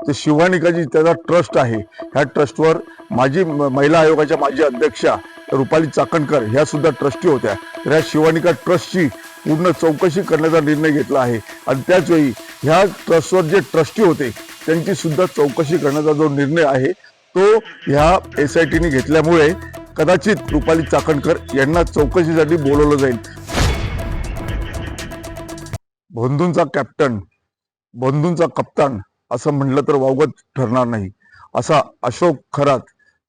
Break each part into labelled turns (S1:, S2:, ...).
S1: ते शिवानिकाजी त्याचा ट्रस्ट आहे। ह्या ट्रस्टवर माजी महिला आयोगाच्या माजी अध्यक्षा रुपाली चाकणकर ह्या सुद्धा ट्रस्टी होत्या। तर ह्या शिवानिका ट्रस्टची पूर्ण चौकशी करण्याचा निर्णय घेतला आहे आणि त्याच वेळी ह्या ट्रस्टवर जे ट्रस्टी होते त्यांची सुद्धा चौकशी करण्याचा जो निर्णय आहे तो ह्या SITने घेतल्यामुळे कदाचित रुपाली चाकणकर यांना चौकशीसाठी बोलवलं जाईल। बंधूंचा कॅप्टन, बंधूंचा कप्तान असं म्हटलं तर वावगं ठरणार नाही। असा अशोक खरात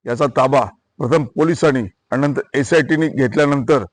S1: याचा ताबा प्रथम पोलिसांनी आणि नंतर SITने घेतल्यानंतर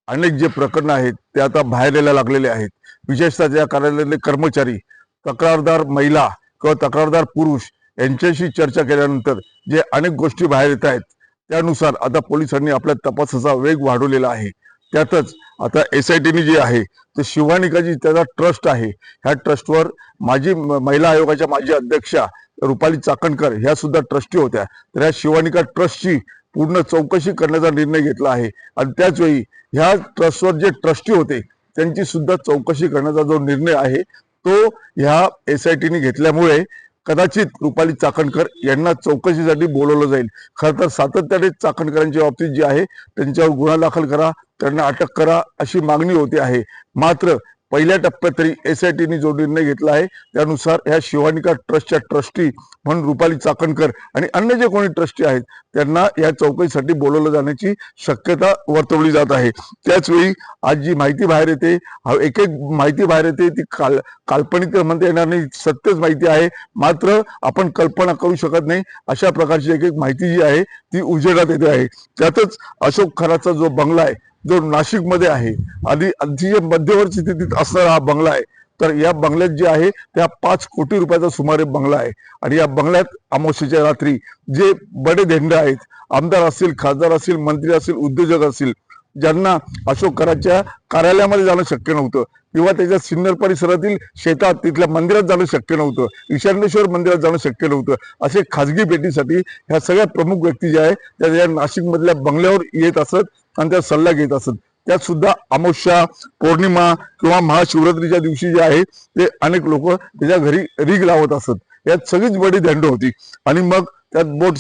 S1: अनेक जे प्रकरण आहेत ते आता बाहेर यायला लागलेले आहेत। विशेषतः या कार्यालयातले कर्मचारी, तक्रारदार महिला किंवा तक्रारदार पुरुष यांच्याशी चर्चा केल्यानंतर जे अनेक गोष्टी बाहेर येत आहेत त्यानुसार आता पोलिसांनी आपल्या तपासाचा वेग वाढवलेला आहे। त्यातच आता SITने जे आहे ते शिवानिकाजी त्याचा ट्रस्ट आहे। ह्या ट्रस्टवर माजी महिला आयोगाच्या माजी अध्यक्षा रुपाली चाकणकर ह्या सुद्धा ट्रस्टी होत्या। तर ह्या शिवानिका ट्रस्टची पूर्ण चौकशी करण्याचा निर्णय घेतला आहे आणि त्याच वेळी ह्या ट्रस्टवर जे ट्रस्टी होते त्यांची सुद्धा चौकशी करण्याचा जो निर्णय आहे तो ह्या SITने घेतल्यामुळे कदाचित रुपाली चाकणकर यांना चौकशीसाठी बोलवलं जाईल। खरं तर सातत्याने चाकणकरांच्या बाबतीत जे आहे त्यांच्यावर गुन्हा दाखल करा, त्यांना अटक करा अशी मागणी होते आहे। मात्र पहिल्या टप्प्यात तरी SITने जो निर्णय घेतला आहे त्यानुसार ह्या शिवानिका ट्रस्टच्या ट्रस्टी म्हणून रुपाली चाकणकर आणि अन्य जे कोणी ट्रस्टी आहेत त्यांना या चौकशीसाठी बोलवलं जाण्याची शक्यता वर्तवली जात आहे। त्याचवेळी आज जी माहिती बाहेर येते, एक एक माहिती बाहेर येते ती काल्पनिक म्हणता येणार नाही, सत्यच माहिती आहे, मात्र आपण कल्पना करू शकत नाही अशा प्रकारची एक एक माहिती जी आहे ती उजेडात येते आहे। त्यातच अशोक खराचा जो बंगला आहे जो नाशिक मध्ये आहे, आधी अतिशय मध्यवर्ती स्थितीत असणारा हा बंगला आहे। तर या बंगल्यात जे आहे त्या 5 कोटी रुपयाचा सुमारे बंगला आहे आणि या बंगल्यात अमावस्येच्या रात्री जे बडे धेंडे आहेत, आमदार असतील, खासदार असतील, मंत्री असतील, उद्योजक असतील, ज्यांना अशोक खराच्या कार्यालयामध्ये जाणं शक्य नव्हतं किंवा त्याच्या सिन्नर परिसरातील शेतात तिथल्या मंदिरात जाणं शक्य नव्हतं, ईशान्येश्वर मंदिरात जाणं शक्य नव्हतं, असे खाजगी भेटीसाठी ह्या सगळ्या प्रमुख व्यक्ती ज्या आहेत त्या या नाशिक मधल्या बंगल्यावर येत असत आणि त्या सल्ला घेत असत। त्यात सुद्धा अमावस्या, पौर्णिमा किंवा महाशिवरात्रीच्या दिवशी जे आहे ते अनेक लोक त्याच्या घरी रीग लावत असत। यात सगळीच बडी दंड होती आणि मग त्यात बोट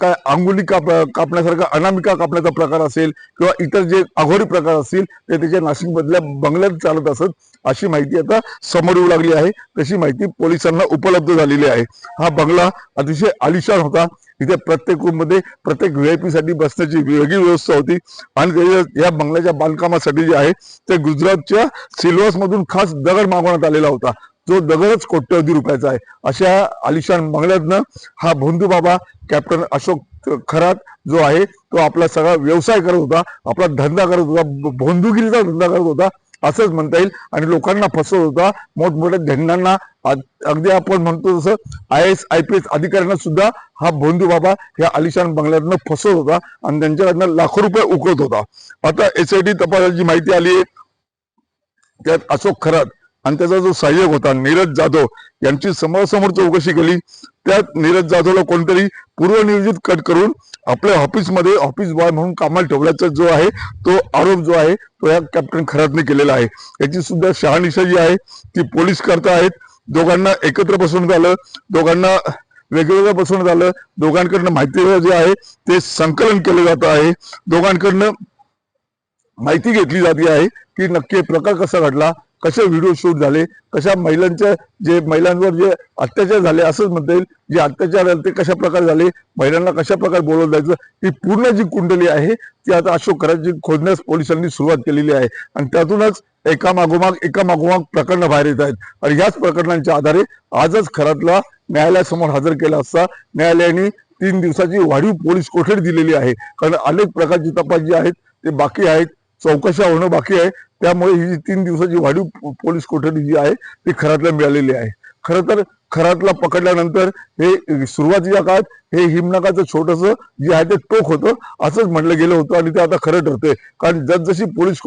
S1: काय अंगुली कापण्यासारखा अनामिका कापण्याचा प्रकार असेल किंवा इतर जे अघोरी प्रकार असतील ते त्याच्या नाशिक मधल्या बंगल्यात चालत असत अशी माहिती आता समोर येऊ लागली आहे। तशी माहिती पोलिसांना उपलब्ध झालेली आहे। हा बंगला अतिशय आलिशान होता। इथे प्रत्येक रूम मध्ये प्रत्येक VIP साठी बसण्याची वेगळी व्यवस्था होती आणि या बंगल्याच्या बांधकामासाठी जे आहे ते गुजरातच्या सिल्वास मधून खास दगड मागवण्यात आलेला होता, जो दगडच कोट्यवधी रुपयाचा आहे। अशा आलिशान बंगल्यातनं हा भोंदू बाबा कॅप्टन अशोक खरात जो आहे तो आपला सगळा व्यवसाय करत होता, आपला धंदा करत होता, भोंदूगिरीचा धंदा करत होता असंच म्हणता येईल आणि लोकांना फसवत होता। मोठमोठ्या धंद्यांना अगदी आपण म्हणतो तसं IAS IPS अधिकाऱ्यांना सुद्धा हा भोंदू बाबा या आलिशान बंगल्यातनं फसवत होता आणि त्यांच्याकडनं लाखो रुपये उकळत होता। आता SIT तपासाची माहिती आली आहे, त्यात अशोक खरात आणि त्याचा जो सहाय्यक होता नीरज जाधव यांची समोरासमोर चौकशी केली। त्यात नीरज जाधवला कोणतरी पूर्वनियोजित कट करून आपल्या ऑफिसमध्ये ऑफिस बॉय म्हणून कामाला ठेवल्याचा जो आहे तो आरोप जो आहे तो या कॅप्टन खरातने केलेला आहे। याची सुद्धा शहानिशा जी आहे ती पोलीस करत आहेत। दोघांना एकत्र बसवण्यात आलं, दोघांना वेगवेगळं बसवण्यात आलं, दोघांकडनं माहिती जे आहे ते संकलन केलं जात आहे, दोघांकडनं माहिती घेतली जाते आहे की नक्की प्रकार कसा घडला, कसे व्हिडिओ शूट झाले, कशा महिलांवर जे अत्याचार झाले असंच म्हणता येईल, जे अत्याचार झाले ते कशा प्रकारे झाले, महिलांना कशा प्रकारे बोलवलं जायचं, ही पूर्ण जी कुंडली आहे ती आता अशोक खरातची खोदण्यास पोलिसांनी सुरुवात केलेली आहे आणि त्यातूनच एकामागोमाग प्रकरणं बाहेर येत आहेत आणि ह्याच प्रकरणांच्या आधारे आजच खरातला न्यायालयासमोर हजर केला असता न्यायालयाने 3 दिवसाची वाढीव पोलीस कोठडी दिलेली आहे। कारण अनेक प्रकारची तपास जे आहेत ते बाकी आहेत, चौकशा होणं बाकी आहे, त्यामुळे ही 3 दिवसाची वाढीव पोलीस कोठडी जी आहे ती खरातला मिळालेली आहे। खरं तर खरातला पकडल्यानंतर हे सुरुवातीच्या काळात हे हिमनगाचं छोटंसं जे आहे ते टोक होतं असंच म्हटलं गेलं होतं आणि ते आता खरं ठरतंय। कारण जसजशी पोलीस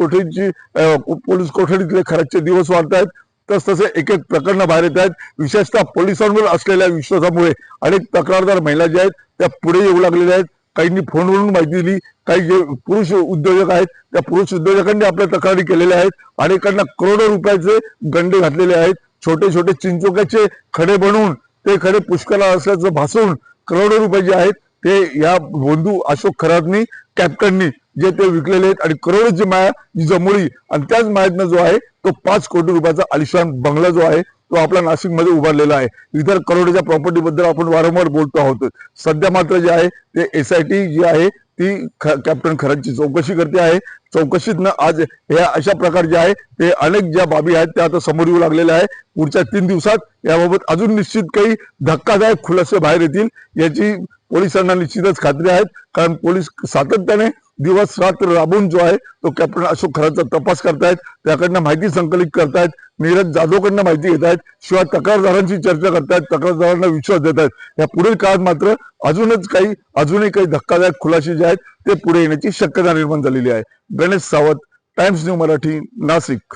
S1: कोठडीतले खरातचे दिवस वाढत आहेत तसतसे एक एक प्रकरणं बाहेर येत आहेत। विशेषतः पोलिसांवर असलेल्या विश्वासामुळे अनेक तक्रारदार महिला ज्या आहेत त्या पुढे येऊ लागलेल्या आहेत। काहींनी फोनवरून माहिती दिली, काही जे पुरुष उद्योजक आहेत त्या पुरुष उद्योजकांनी आपल्या तक्रारी केलेल्या आहेत, अनेकांना करोडो रुपयाचे गंडे घातलेले आहेत, छोटे छोटे चिंचोक्याचे खडे बनवून ते खरे पुष्कळ असल्याचं भासवून करोडो रुपये जे आहेत ते या बंधू अशोक खरातनी कॅप्टननी जे ते विकलेले आहेत आणि करोडोची माया जी जमवली आणि त्याच मायातनं जो आहे तो 5 कोटी रुपयाचा आलिशान बंगला जो आहे तो आपला नाशिकमध्ये उभारलेला आहे. इतर करोडोच्या प्रॉपर्टी बद्दल आपण वारंवार बोलतो आहोत. सध्या मात्र जे आहे ते SIT जी आहे ती कॅप्टन खरातची चौकशी करते आहे. चौकशीतनं आज या अशा प्रकार जे आहे ते अनेक ज्या बाबी आहेत त्या आता समोर येऊ लागलेल्या आहे. पुढच्या 3 दिवसात याबाबत अजून निश्चित काही धक्कादायक खुलासे बाहेर येतील याची पोलिसांना निश्चितच खात्री आहे. कारण पोलीस सातत्याने दिवस रात्र राबून जो आहे तो कॅप्टन अशोक खरातचा तपास करतायत, त्याकडनं माहिती संकलित करतायत, नीरज जाधवकडनं माहिती घेत आहेत, शिवाय तक्रारदारांची चर्चा करतायत, तक्रारदारांना विश्वास देत आहेत. या पुढील काळात मात्र अजूनही काही धक्कादायक खुलासे जे आहेत ते पुढे येण्याची शक्यता निर्माण झालेली आहे. गणेश सावत, टाइम्स न्यू मराठी, नाशिक.